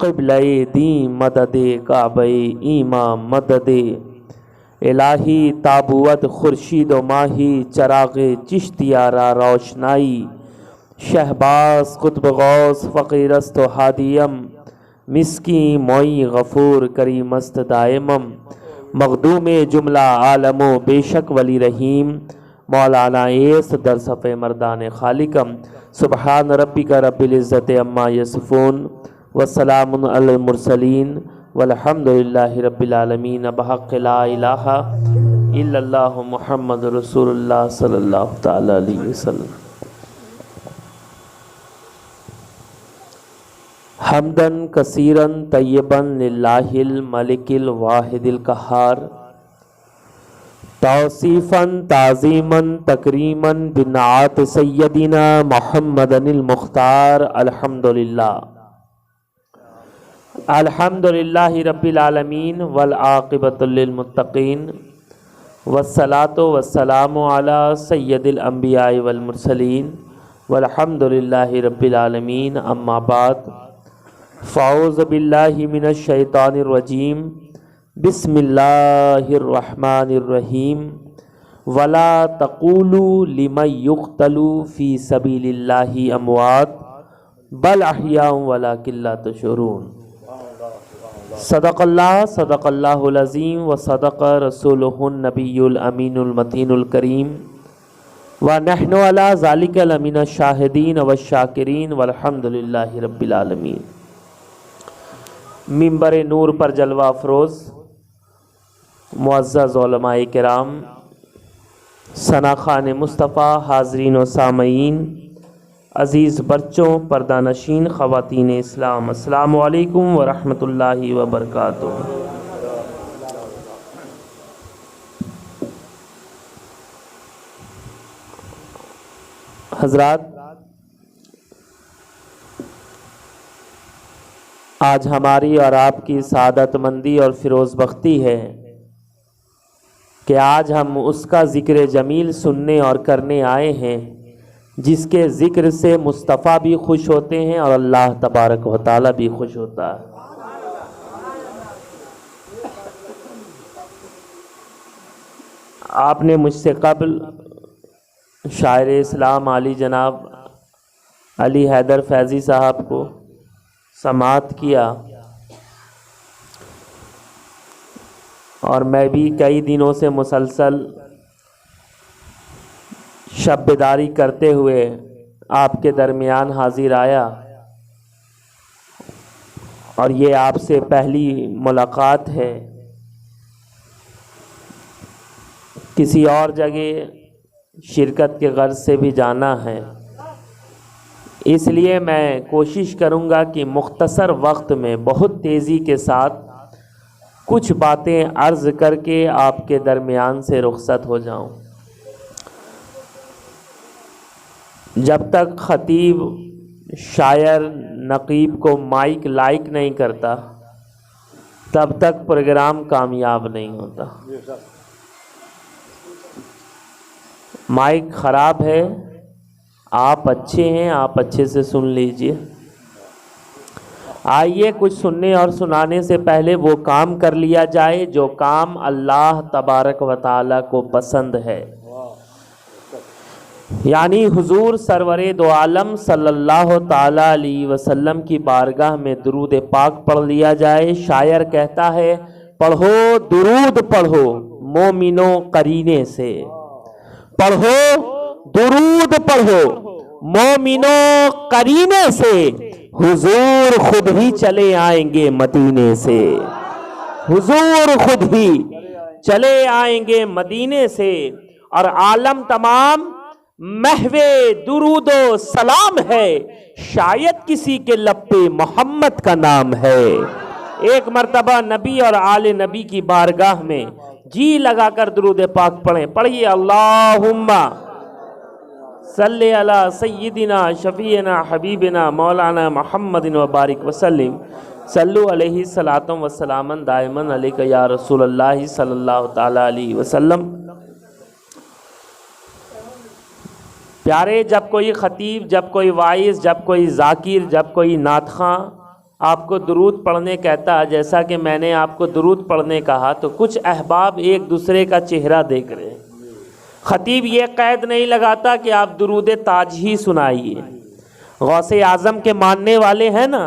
क़िबले दी मदद काबे ईमा मदद इलाही ताबुअत खुर्शीद व माही चराग़ चिश्तियारा रोशनाई शहबाज कुतुब गौस फ़कीरस्त हादियम मिस्की मोई गफ़ूर करीमस्त दायमम मखदूम जुमला आलमो बेशक वली रहीम मौलाना एस दरसफ़े मर्दान खालिकम सुबहान रब्बिका रब्बिल इज़्ज़ति अम्मा यसिफ़ून वस्सलामुन अलल मुरसलीन वल्हम्दुलिल्लाहि रब्बिल आलमीन बहक़्क़ि ला इलाहा इल्लल्लाहु मुहम्मदुर रसूलुल्लाह सल्लल्लाहु तआला अलैहि वसल्लम। हम्दन कसीरन तय्यबन लिल्लाहिल मलिकिल वाहिदिल कहार तौसीफ़न ताज़ीमन तकरीमन बिनात सय्यदिना मुहम्मदनिल मुख्तार अल्हम्दुलिल्लाहि रब्बिल आलमीन वल आक़िबतु लिल मुत्तक़ीन वस्सलातु वस्सलामु अला सय्यदिल अंबिया'i वल मुरसलीन वल्हम्दुलिल्लाहि रब्बिल आलमीन अम्मा बाद फ़ाऊज़ु बिल्लाहि मिनश शैतानिर रजीम बिस्मिल्लाहिर रहमानिर रहीम वला तक़ूलू लिमन युक़्तलू फ़ी सबीलिल्लाहि अमवात बल अहयाउन वलाकिन ला तशऊरून। सदक़ल्लाहुल अज़ीम व सदक़ रसूलुहुन नबियुल अमीनुल मतीनुल करीम व नहनु अला ज़ालिका लमिनश शाहिदीन व शाकिरीन वल्हम्दुलिल्लाहि रब्बिल आलमीन। मिंबर नूर पर जलवा अफरोज़ मुअज़्ज़ज़ उलमाए किराम सनाखान मुस्तफ़ा हाज़रीन व सामईन अज़ीज़ बच्चों पर्दानशीन ख़वातीन इस्लाम अस्सलामु अलैकुम व रहमतुल्लाहि व बरकातुहू। हज़रात, आज हमारी और आपकी सादतमंदी और फिरोज़बख्ती है कि आज हम उसका ज़िक्र जमील सुनने और करने आए हैं जिसके ज़िक्र से मुस्तफ़ा भी खुश होते हैं और अल्लाह तबारक व तआला भी खुश होता है। आपने मुझसे कब्ल शायर इस्लाम आली जनाब अली हैदर फैज़ी साहब को समात किया और मैं भी कई दिनों से मुसलसल शब बेदारी करते हुए आपके दरमियान हाजिर आया और ये आपसे पहली मुलाकात है। किसी और जगह शिरकत के गर्ज से भी जाना है, इसलिए मैं कोशिश करूंगा कि मुख्तसर वक्त में बहुत तेज़ी के साथ कुछ बातें अर्ज़ करके आपके दरमियान से रुखसत हो जाऊं। जब तक ख़तीब शायर नक़ीब को माइक लाइक नहीं करता तब तक प्रोग्राम कामयाब नहीं होता। माइक ख़राब है, आप अच्छे हैं, आप अच्छे से सुन लीजिए। आइए कुछ सुनने और सुनाने से पहले वो काम कर लिया जाए जो काम अल्लाह तबारक व तआला को पसंद है, यानी हुजूर सरवरे दो आलम सल्लल्लाहु ताला अलैहि वसल्लम की बारगाह में दुरूद पाक पढ़ लिया जाए। शायर कहता है, पढ़ो दुरूद पढ़ो मोमिनो करीने से, पढ़ो दुरूद पढ़ो मोमिनो करीने से, हुजूर खुद ही चले आएंगे मदीने से, हुजूर खुद ही चले आएंगे मदीने से। और आलम तमाम महवे दुरूदो सलाम है, शायद किसी के लब पे मोहम्मद का नाम है। एक मर्तबा नबी और आले नबी की बारगाह में जी लगाकर दुरूद पाक पढ़ें। पढ़िए, अल्लाहुम्मा सल्ले अला सय्यिदिना शफीना हबीबिना मौलाना मुहम्मदिन व बारिक वसल्लिम सल्लु अलैहि सलातम व सलामन दायमन अलैका या रसूलल्लाह सल्लल्लाहु ताला अलैहि वसल्लम। प्यारे, जब कोई ख़तीब, जब कोई वाइज़, जब कोई जाकिर, जब कोई नातख़ां आपको दुरूद पढ़ने कहता, जैसा कि मैंने आपको दुरूद पढ़ने कहा, तो कुछ अहबाब एक दूसरे का चेहरा देख रहे हैं। खतीब ये कैद नहीं लगाता कि आप दुरूद ताज ही सुनाइए। गौसे आज़म के मानने वाले हैं ना,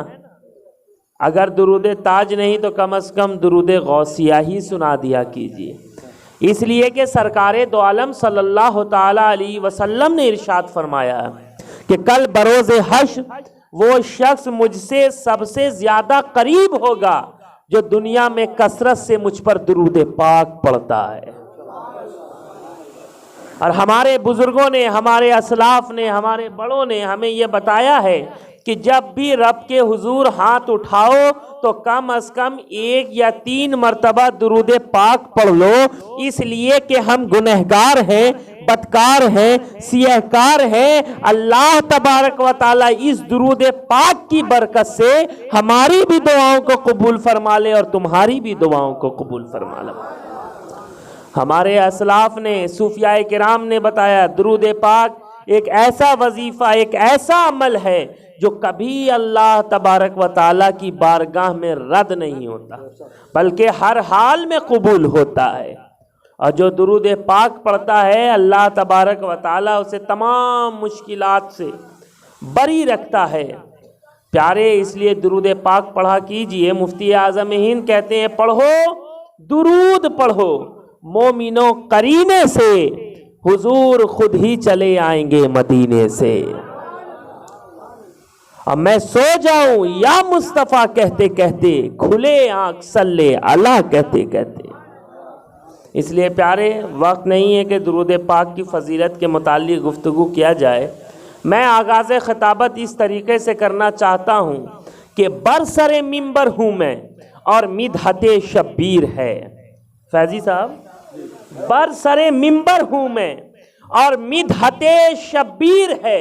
अगर दुरूद ताज नहीं तो कम से कम दुरूद गौसिया ही सुना दिया कीजिए। इसलिए कि सरकारे दो आलम सल्लल्लाहु ताला अलैहि वसल्लम ने इरशाद फरमाया कि कल बरोज़े हश्र वो शख्स मुझसे सबसे ज़्यादा करीब होगा जो दुनिया में कसरत से मुझ पर दुरूद पाक पढ़ता है। और हमारे बुजुर्गों ने, हमारे असलाफ ने, हमारे बड़ों ने हमें यह बताया है कि जब भी रब के हुजूर हाथ उठाओ तो कम अज कम 1 या 3 मरतबा दुरूद पाक पढ़ लो, इसलिए कि हम गुनहगार हैं, बदकार हैं, सियहकार हैं। अल्लाह तबारक व ताला इस दुरूद पाक की बरकत से हमारी भी दुआओं को कबूल फरमा ले और तुम्हारी भी दुआओं को कबूल फरमा ले। हमारे असलाफ ने, सूफियाए किराम ने बताया, दुरूद पाक एक ऐसा वजीफा, एक ऐसा अमल है जो कभी अल्लाह तबारक व ताला की बारगाह में रद्द नहीं होता, बल्कि हर हाल में कबूल होता है। और जो दुरूद पाक पढ़ता है अल्लाह तबारक व ताला उसे तमाम मुश्किलात से बरी रखता है। प्यारे, इसलिए दुरूद पाक पढ़ा कीजिए। मुफ्ती आज़म हिंद कहते हैं, पढ़ो दुरूद पढ़ो, मोमिनो करीने से हुजूर खुद ही चले आएंगे मदीने से। अब मैं सो जाऊं या मुस्तफ़ा कहते कहते, खुले आंख सल्ले अला कहते कहते। इसलिए प्यारे, वक्त नहीं है कि दुरूद पाक की फजीलत के मुताल्लिक़ गुफ्तगू किया जाए। मैं आगाज़ खिताबत इस तरीके से करना चाहता हूँ कि बरसरे मिंबर हूँ मैं और मिदहते शब्बीर है। फैजी साहब, बरसरे मिंबर हूँ मैं और मिदहते शब्बीर है।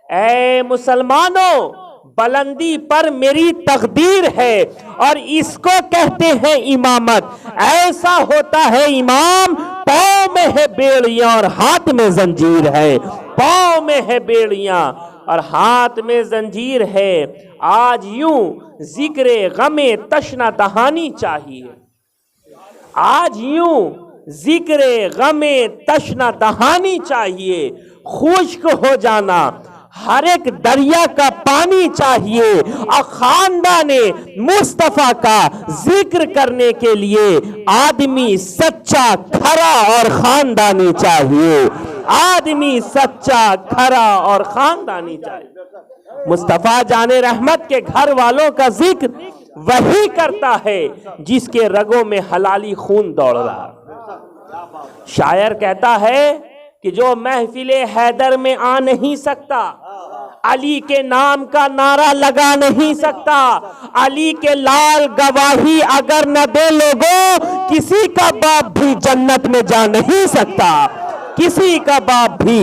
ऐ मुसलमानों, बुलंदी पर मेरी तकदीर है और इसको कहते हैं इमामत। ऐसा होता है इमाम, पाँव में है बेड़ियां और हाथ में जंजीर है। पाँव में है बेड़ियां और हाथ में जंजीर है। आज यूं जिक्रे गमे तशना दहानी चाहिए। आज यूं जिक्रे गमे तशना दहानी चाहिए। खुश्क हो जाना हर एक दरिया का पानी चाहिए। और खानदाने मुस्तफ़ा का जिक्र करने के लिए आदमी सच्चा, खरा और खानदानी चाहिए। आदमी सच्चा, खरा और खानदानी चाहिए। मुस्तफ़ा जाने रहमत के घर वालों का जिक्र वही करता है जिसके रगों में हलाली खून दौड़ रहा। शायर कहता है कि जो महफिले हैदर में आ नहीं सकता, अली के नाम का नारा लगा नहीं सकता, अली के लाल गवाही अगर न दे लोगों, किसी का बाप भी जन्नत में जा नहीं सकता। किसी का बाप भी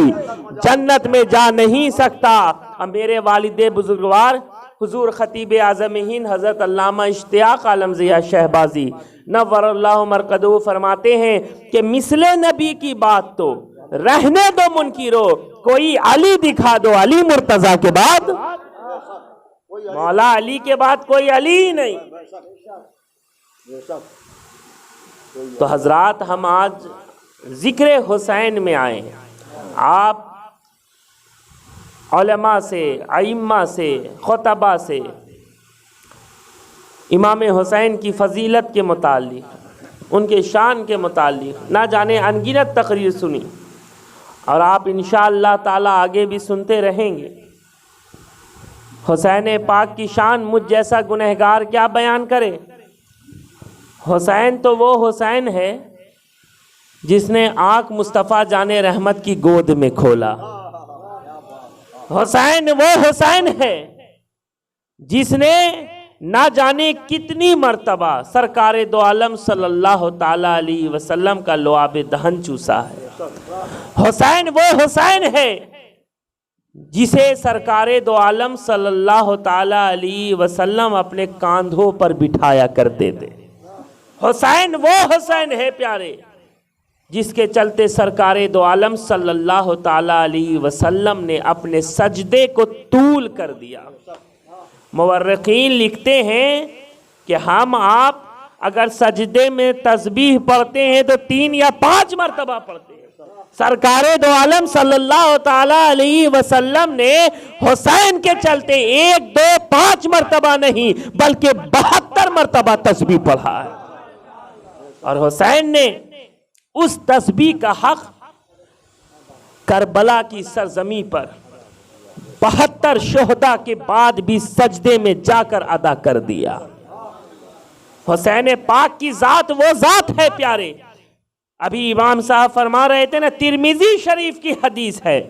जन्नत में जा नहीं सकता। अब मेरे वालिदे बुजुर्गवार हुजूर खतीब आज़म हिंद हज़रत अल्लामा इश्तियाक आलम ज़िया शहबाजी नव्वरल्लाहु मरकदहू फरमाते हैं कि मिसले नबी की बात तो रहने दो मुनकिरो, कोई अली दिखा दो अली मुर्तज़ा के बाद। मौला अली के बाद कोई अली ही नहीं। तो हजरात, हम आज जिक्र हुसैन में आए। आप उलमा से, अइम्मा से, खुतबा से इमाम हुसैन की फजीलत के मुतालिक, उनके शान के मुतालिक ना जाने अनगिनत तकरीर सुनी और आप इंशाअल्लाह ताला आगे भी सुनते रहेंगे। हुसैन पाक की शान मुझ जैसा गुनहगार क्या बयान करे। हुसैन तो वो हुसैन है जिसने आँख मुस्तफ़ा जाने रहमत की गोद में खोला। हुसैन वो हुसैन है जिसने ना जाने कितनी मर्तबा सरकारे दो आलम सल्लल्लाहु ताला अलैहि वसल्लम का लुआबे दहन चूसा है। हुसैन वो हुसैन है जिसे सरकारे दो आलम सल्लल्लाहु ताला अलैहि वसल्लम अपने कांधों पर बिठाया करते थे। हुसैन वो हुसैन है प्यारे जिसके चलते सरकारे दो आलम सल्लल्लाहु ताला अलैहि वसल्लम ने अपने सजदे को तूल कर दिया। मुवर्रिखीन लिखते हैं कि हम आप अगर सजदे में तस्बीह पढ़ते हैं तो 3 या 5 मरतबा पढ़ते हैं। सरकारे दो आलम सल्लल्लाहु ताला अलैहि वसल्लम ने हुसैन के चलते 1, 2, 5 मरतबा नहीं बल्कि 72 मरतबा तस्बीह पढ़ा है। और हुसैन ने उस तस्बीह का हक करबला की सरजमी पर 72 शोहदा के बाद भी सजदे में जाकर अदा कर दिया। हुसैन पाक की जात वो जात है प्यारे। अभी इमाम साहब फरमा रहे थे ना, तिरमिजी शरीफ की हदीस है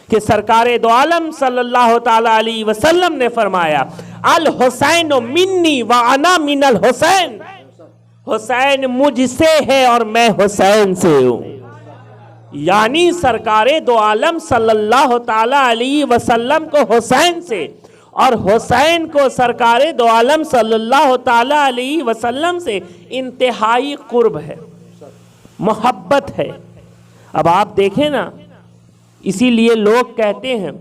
कि सरकारे दो आलम सल्लल्लाहु ताला अलैहि वसल्लम ने फरमाया, अल हुसैन मिन्नी व अना मिनल हुसैन। हुसैन मुझसे है और मैं हुसैन से हूं। यानी सरकारे दो आलम सल्लल्लाहु ताला अलैहि वसल्लम को हुसैन से और हुसैन को सरकारे दो आलम सल्लल्लाहु ताला अलैहि वसल्लम से इंतहाई कुर्ब है, मोहब्बत है। अब आप देखें ना, इसीलिए लोग कहते हैं,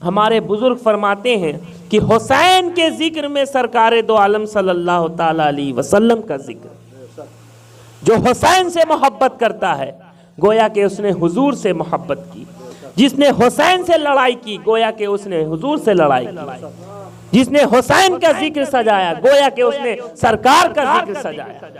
हमारे बुजुर्ग फरमाते हैं कि हुसैन के जिक्र में सरकारे दो आलम सल्लल्लाहु ताला अलैहि वसल्लम का जिक्र। जो हुसैन से मोहब्बत करता है गोया कि उसने हुजूर से मोहब्बत की। जिसने हुसैन से लड़ाई की गोया कि उसने हुजूर से लड़ाई की। जिसने हुसैन का जिक्र सजाया गोया कि उसने सरकार का जिक्र सजाया।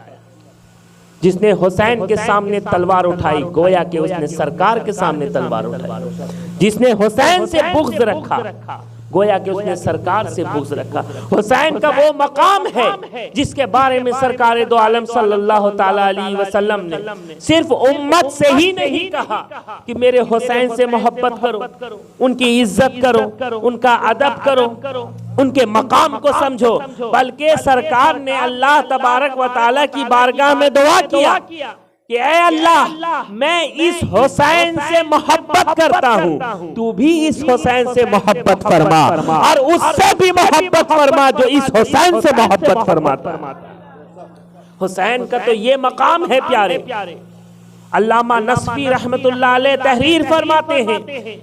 जिसने हुसैन के सामने तलवार उठाई गोया कि उसने सरकार के सामने तलवार उठाई। जिसने हुसैन से बुग़्ज़ रखा गोया कि उसने सरकार से बुग़्ज़ रखा। हुसैन का वो मकाम है जिसके बारे में सरकार दो आलम सल्लल्लाहु ताला अलैहि वसल्लम ने सिर्फ उम्मत से ही नहीं कहा कि मेरे हुसैन से मोहब्बत करो, उनकी इज्जत करो, उनका अदब करो, उनके मकाम को समझो, बल्कि सरकार ने अल्लाह तबारक व तआला की बारगाह में दुआ किया कि ऐ अल्लाह, मैं इस हुसैन से मोहब्बत करता हूँ, तू भी इस हुसैन से मोहब्बत फरमा और उससे भी मोहब्बत फरमा जो इस हुसैन से मोहब्बत फरमाता। हुसैन का तो ये मकाम है प्यारे। अल्लामा नस्फी रहमतुल्लाह अलैह तहरीर फरमाते हैं,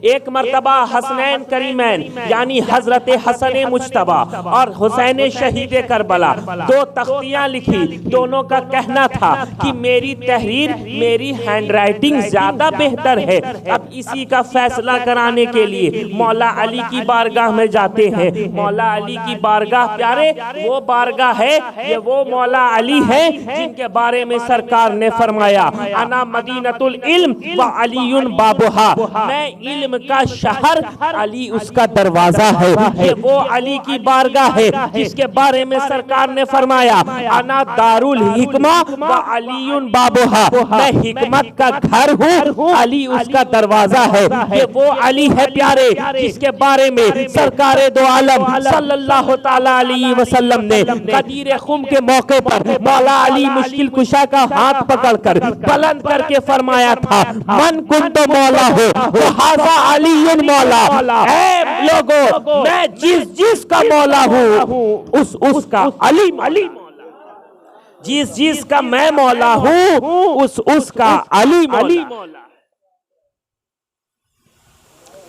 एक मर्तबा हसनैन करीमैन यानी हजरत हसन मुज्तबा और हुसैन शहीद करबला 2 तख्तियां लिखी। दोनों का कहना था कि मेरी तहरीर, मेरी हैंडराइटिंग ज्यादा बेहतर है। अब इसी का फैसला कराने के लिए मौला अली की बारगाह में जाते हैं। मौला अली की बारगाह प्यारे वो बारगाह है, ये वो मौला अली है जिनके बारे में सरकार ने फरमाया, अना मदीनतुल इल्म व अलीयुन बाबुहा, मैं इल्म का शहर, अली उसका दरवाजा है। ये वो अली की बारगाह है जिसके बारे में सरकार ने फरमाया, अना दारुल हिकमा व अलीयुन बाबुहा, मैं हिकमत का घर हूँ, अली उसका दरवाजा है। ये वो अली है प्यारे जिसके बारे में सरकार दो आलम सल्लल्लाहु ताला अलैहि वसल्लम ने गदीर खुम के मौके पर मौला अली मुश्किल कुशा का हाथ पकड़कर बुलंद करके फरमाया था, मन कुंतो मौला हो तो हाजा अलीयुन मौला। ऐ लोगों, मैं जिस का मौला हूँ उसका अली मौला। जिस का मैं मौला हूँ उसका अली मौला।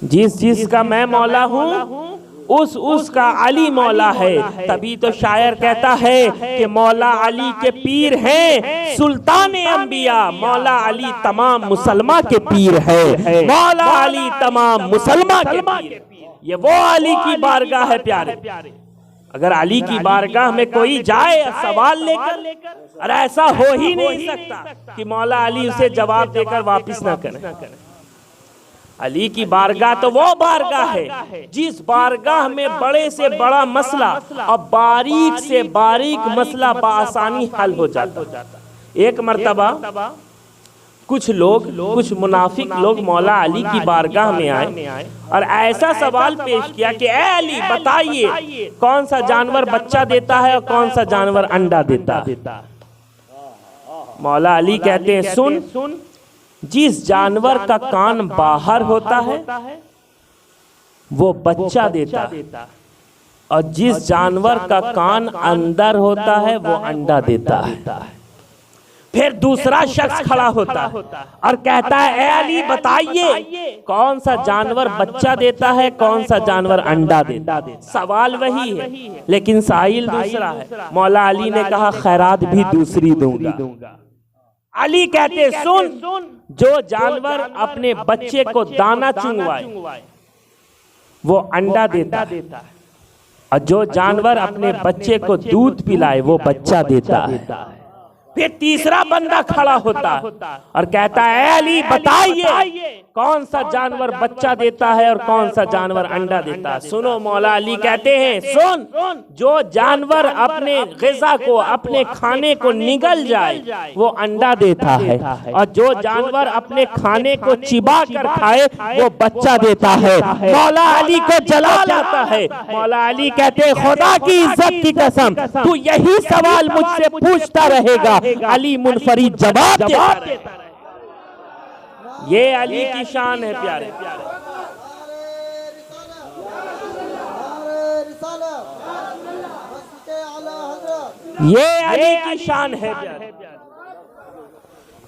जिस का मैं मौला हूँ उसका अली मौला है। तभी तो शायर कहता है कि मौला अली के पीर हैं सुल्तान अंबिया, मौला अली तमाम मुसलमान के पीर है। मौला अली तमाम मुसलमान के पीर, ये वो अली की बारगाह है प्यारे। अगर अली की बारगाह में कोई जाए सवाल लेकर, अरे ऐसा हो ही नहीं सकता कि मौला अली उसे जवाब देकर वापिस ना करे। अली की बारगाह तो वो बारगाह है जिस बारगाह में बड़े से बड़ा मसला और बारीक से बारीक मसला बआसानी हल हो जाता। एक मर्तबा कुछ मुनाफिक लोग मौला अली की बारगाह में आए और ऐसा सवाल पेश किया कि ऐ अली बताइए, कौन सा जानवर बच्चा देता है और कौन सा जानवर अंडा देता है। मौला अली कहते हैं, सुन, जिस जानवर का कान बाहर होता है वो बच्चा देता है और जिस जानवर का कान अंदर होता है वो अंडा देता है। फिर दूसरा शख्स खड़ा होता और कहता है, ए अली बताइए कौन सा जानवर बच्चा देता है, कौन सा जानवर अंडा देता है। सवाल वही है लेकिन साइल दूसरा है। मौला अली ने कहा, खैरात भी दूसरी दूंगा। अली कहते, सुन, जो जानवर अपने बच्चे को दाना चुंगवाए वो अंडा देता है, और जो जानवर अपने बच्चे को दूध पिलाए वो बच्चा देता है। फिर तीसरा बंदा खड़ा होता और कहता है, अली बताइए कौन सा जानवर बच्चा देता है और कौन सा जानवर अंडा देता है। सुनो, मौला अली कहते हैं, सुन, जो जानवर अपने ग़िज़ा को, अपने खाने को निगल जाए वो अंडा देता है, और जो जानवर अपने खाने को चिबा कर खाए वो बच्चा देता है। मौला अली को जलाल आता है। मौला अली कहते हैं, खुदा की इज्जत की कसम, तू यही सवाल मुझसे पूछता रहेगा, अली मुनफरिद जवाब देता रहेगा। ये अली की शान है प्यारे। ये अली की शान है प्यारे।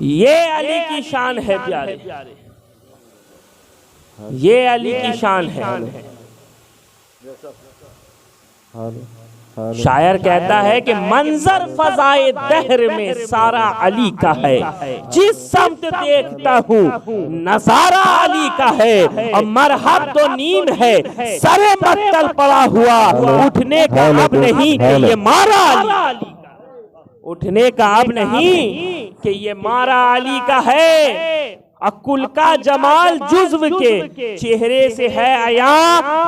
ये अली की शान है प्यारे। ये अली की शान है। शायर कहता है कि मंजर फजाए दहर में सारा अली का है, जिस समत देखता हूँ नजारा अली का है, और मरहब तो नीम है सरे बत्तल पड़ा हुआ, उठने का अब नहीं कि ये मारा अली, उठने का अब नहीं कि ये मारा अली का है। अकुल का जमाल जुज्व के चेहरे से है आया,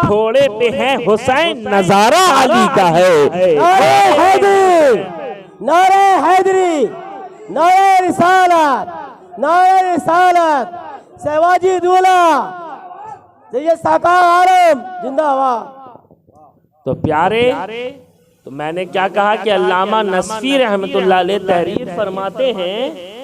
घोड़े पे है हुसैन नजारा अली का है। नारे हैदरी, नारे हैदरी, नारे रिसालत, नारे रिसालत, सहवाजी दूल्हा, सैयद साकार आलम जिंदाबाद। तो प्यारे, तो मैंने क्या कहा कि अल्लामा नस्फी रहमतुल्लाह अलैह तहरीर फरमाते हैं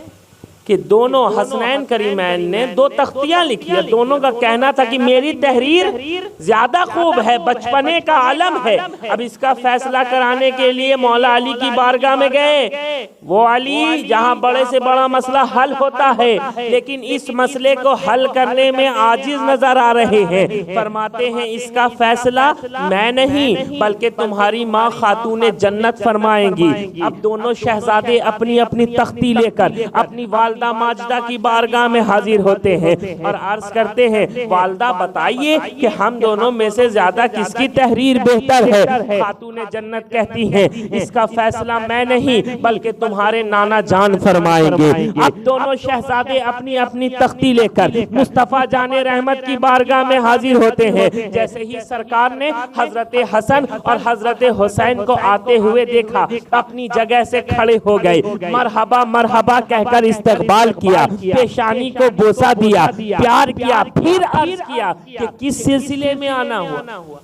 कि दोनों हसनैन करीमैन ने दो तख्तियां लिखी है। दोनों का कहना था कि मेरी तहरीर ज्यादा खूब है, बचपने का आलम है। अब इसका फैसला कराने के लिए मौला अली की बारगाह में गए। वो अली जहां बड़े से बड़ा मसला हल होता है, लेकिन इस मसले को हल करने में आजिज नजर आ रहे हैं। फरमाते हैं, इसका फैसला मैं नहीं बल्कि तुम्हारी माँ खातूने जन्नत फरमाएंगी। अब दोनों शहजादे अपनी अपनी तख्ती लेकर अपनी वालदा माजिदा की बारगाह में हाजिर होते हैं और अर्ज करते हैं, वालदा बताइए कि हम दोनों में से ज्यादा किसकी तहरीर बेहतर है। खातूने जन्नत कहती हैं, इसका फैसला मैं नहीं बल्कि तुम्हारे नाना जान फरमाएंगे। अब दोनों शहजादे अपनी अपनी तख्ती लेकर मुस्तफा जाने रहमत की बारगाह में हाजिर होते हैं। जैसे ही सरकार ने हजरत हसन और हजरत हुसैन को आते हुए देखा, अपनी जगह से खड़े हो गए, मरहबा मरहबा कहकर इस्तकबाल किया, पेशानी को बोसा दिया, प्यार किया, फिर अर्ज किया कि किस सिलसिले में आना हुआ।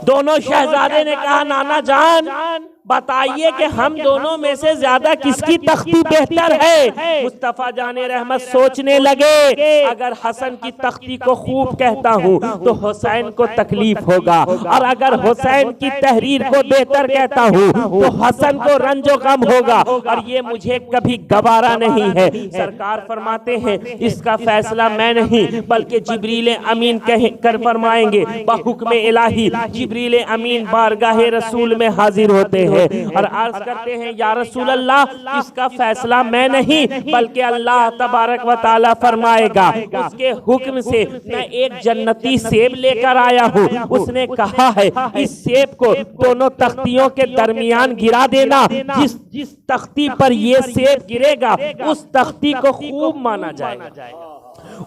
दोनों शहजादे ने कहा, नाना जान बताइए कि हम दोनों में से ज्यादा किसकी तख्ती बेहतर है। मुस्तफा जाने रहमत सोचने लगे, अगर हसन की तख्ती को खूब कहता हूँ तो हुसैन को तकलीफ होगा, और अगर हुसैन की तहरीर को बेहतर कहता हूँ तो हसन को रंजो गम होगा, और ये मुझे कभी गवारा नहीं है। सरकार फरमाते हैं, इसका फैसला मैं नहीं बल्कि जिब्रील अमीन कर फरमाएंगे। बहुक्म इलाही जिब्रील अमीन बारगाह रसूल में हाजिर होते हैं और अर्ज करते हैं, या रसूल अल्लाह, इसका फैसला मैं नहीं बल्कि अल्लाह तबारक व तआला फरमाएगा। उसके हुक्म से मैं एक जन्नती सेब लेकर आया हूँ। उसने कहा है, इस सेब को दोनों तख्तियों के दरमियान गिरा देना। जिस तख्ती पर ये सेब गिरेगा उस तख्ती को खूब माना जाएगा,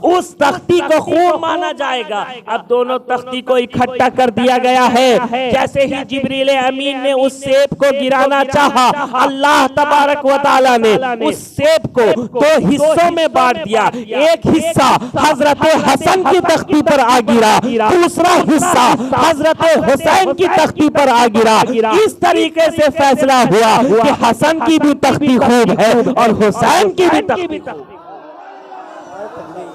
उस तख्ती को खूब माना जाएगा। अब दोनों तख्ती को इकट्ठा कर दिया गया है। जैसे ही जिब्रील अमीन ने उस सेब को गिराना चाहा, अल्लाह तबारक व तआला ने उस सेब को दो हिस्सों में बांट दिया। एक हिस्सा हजरत हसन की तख्ती पर आ गिरा, दूसरा हिस्सा हजरत हुसैन की तख्ती पर आ गिरा। इस तरीके से फैसला हुआ कि हसन की भी तख्ती खूब है और हुसैन की भी तख्ती खूब।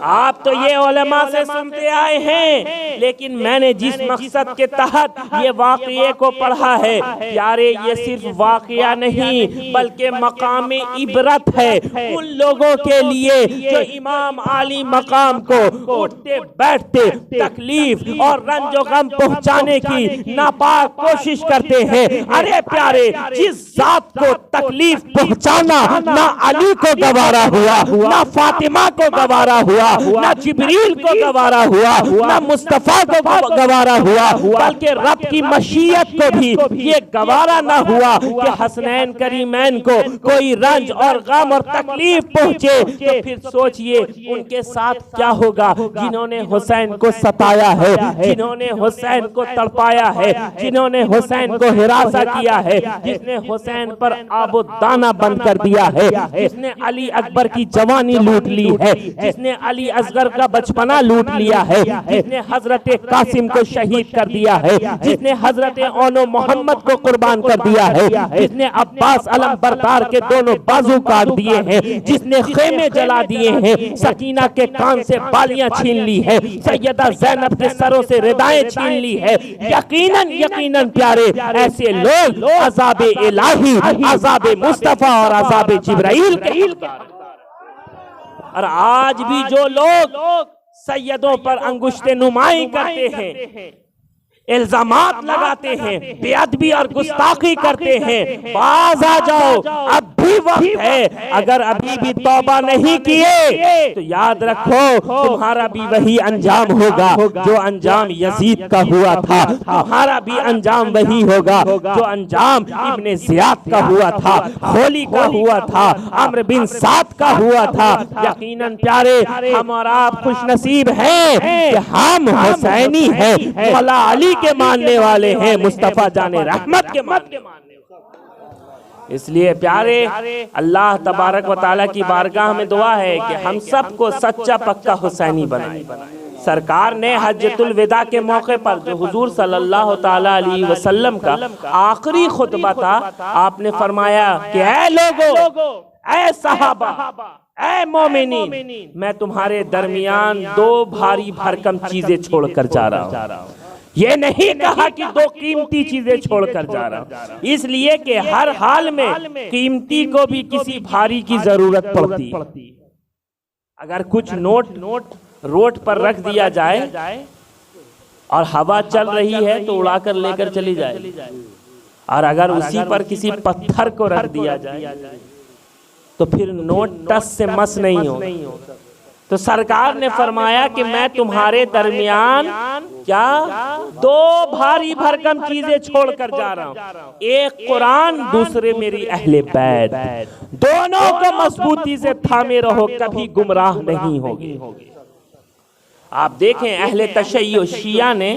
आप तो ये उलमा से सुनते आए हैं, लेकिन मैंने जिस मकसद के तहत ये वाक़ये को पढ़ा है प्यारे, ये सिर्फ वाक़या नहीं बल्कि मकाम इबरत है उन लोगों के लिए जो इमाम आली मकाम को उठते बैठते तकलीफ और रंजो गम पहुंचाने की नापाक कोशिश करते हैं। अरे प्यारे, जिस जात को तकलीफ पहुंचाना ना अली को गवारा हुआ, ना फातिमा को गवारा हुआ, ना जिब्रील को गवारा हुआ, ना मुस्तफा को गवारा हुआ, बल्कि रब की मशीयत को भी ये गवारा ना हुआ कि हसनैन करीमैन को कोई रंज और गम और तकलीफ पहुंचे, तो फिर सोचिए उनके साथ क्या होगा जिन्होंने हुसैन को सताया है, जिन्होंने हुसैन को तड़पाया है, जिन्होंने हुसैन को हिरासा किया है, जिसने हुसैन पर आबो दाना बंद कर दिया है, जिसने अली अकबर की जवानी लूट ली है, जिसने अली असगर का बचपना लूट लिया है, जिसने हजरत कासिम को शहीद कर दिया है, जिसने हजरत ओनो मोहम्मद को कुर्बान कर दिया है, जिसने अब्बास अलम बरदार के दोनों बाजू काट दिए हैं, जिसने खेमे जला दिए हैं, सकीना के कान से बालियां छीन ली है, सैयदा ज़ैनब के सरों से रिदाएं छीन ली है। यकीनन यकीनन प्यारे, ऐसे लोग अज़ाबे इलाही, अज़ाबे मुस्तफा और अज़ाबे जिब्राइल के। और आज भी जो लोग सैयदों पर अंगुश्ते नुमाई करते हैं, इल्जामात लगाते हैं, बेअदबी और गुस्ताखी करते हैं, बाज आ जाओ, अब भी वक्त है। अगर अभी भी तौबा नहीं किए तो याद रखो तुम्हारा भी वही अंजाम होगा जो अंजाम यजीद का हुआ था, तुम्हारा भी अंजाम वही होगा जो अंजाम इब्ने ज़ियाद का हुआ था, खोली का हुआ था, अम्र बिन साद का हुआ था। यकीनन प्यारे, हम और आप खुशनसीब हैं कि हम हुसैनी हैं, मौला अली के मानने वाले हैं, मुस्तफा जाने रहमत के मानने वाले। इसलिए प्यारे, अल्लाह तबारक व तआला की बारगाह में दुआ है कि हम सबको सच्चा पक्का हुसैनी बनाए। सरकार ने हज्जतुल विदा के मौके पर जो हुजूर सल्लल्लाहु ताला अलैहि वसल्लम का आखिरी खुतबा था, आपने फरमाया कि ऐ लोगो, ऐ सहाबा, ऐ मोमिनीन, मैं तुम्हारे दरमियान दो भारी भरकम चीजें छोड़कर जा रहा हूँ। ये नहीं कहा कि दो कीमती चीजें छोड़कर जा रहा हूं, इसलिए कि हर हाल में कीमती को भी किसी भारी की जरूरत पड़ती। अगर कुछ नोट रोड पर रख दिया जाए और हवा चल रही है तो उड़ाकर लेकर चली जाए, और अगर उसी पर किसी पत्थर को रख दिया जाए तो फिर नोट टस से मस नहीं हो। तो सरकार ने फरमाया कि मैं तुम्हारे दरमियान क्या दो भारी भरकम चीजें छोड़कर जा रहा हूं, एक कुरान, दूसरे मेरी अहले बैत। दोनों को मजबूती से थामे रहो, कभी गुमराह नहीं होगे। आप देखें, अहले तशय्यो शिया ने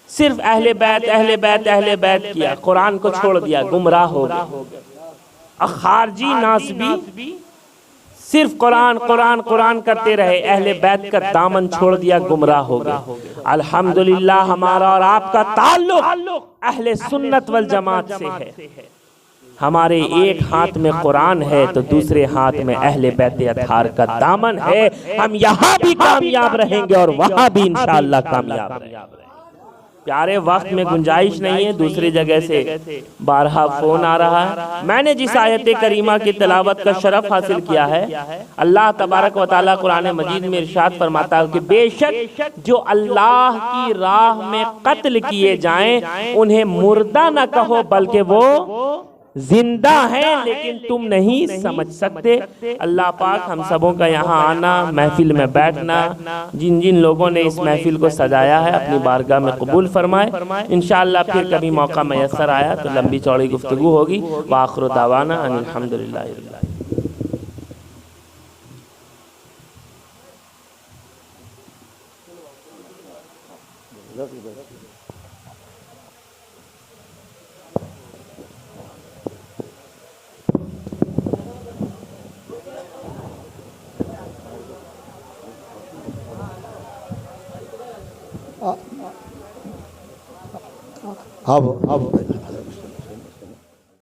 सिर्फ अहले बैत अहले बैत अहले बैत किया, कुरान को छोड़ दिया, गुमराह हो गए। और खारजी नासबी सिर्फ कुरान कुरान कुरान करते रहे, अहले बैत का दामन छोड़ दिया, गुमराह हो गए। अल्हम्दुलिल्लाह, हमारा और आपका ताल्लुक अहले सुन्नत वल जमात से है। हमारे एक हाथ में कुरान है तो दूसरे हाथ में अहले बैत अतहार का दामन है। हम यहाँ भी कामयाब रहेंगे और वहाँ भी इंशाअल्लाह कामयाब रहेंगे। प्यारे, वक्त में गुंजाइश नहीं है, दूसरी जगह से बारहा फोन आ रहा है। मैंने जिस आयत करीमा की तिलावत का शरफ हासिल किया है, अल्लाह तबारक व तआला कुरान मजीद में इरशाद फरमाता है कि बेशक जो अल्लाह की राह में कत्ल किए जाएं उन्हें मुर्दा न कहो बल्कि वो जिंदा है, लेकिन तुम नहीं समझ सकते। अल्लाह पाक हम सबों का यहाँ आना, महफिल में बैठना, जिन जिन लोगों ने इस महफिल को सजाया है अपनी बारगाह में कबूल फरमाए। इंशाअल्लाह फिर कभी मौका मैसर आया तो लंबी चौड़ी गुफ्तगू होगी। व आखिरु दावाना अनिल हम्दुलिल्लाहि रब्बिल आलमीन। अब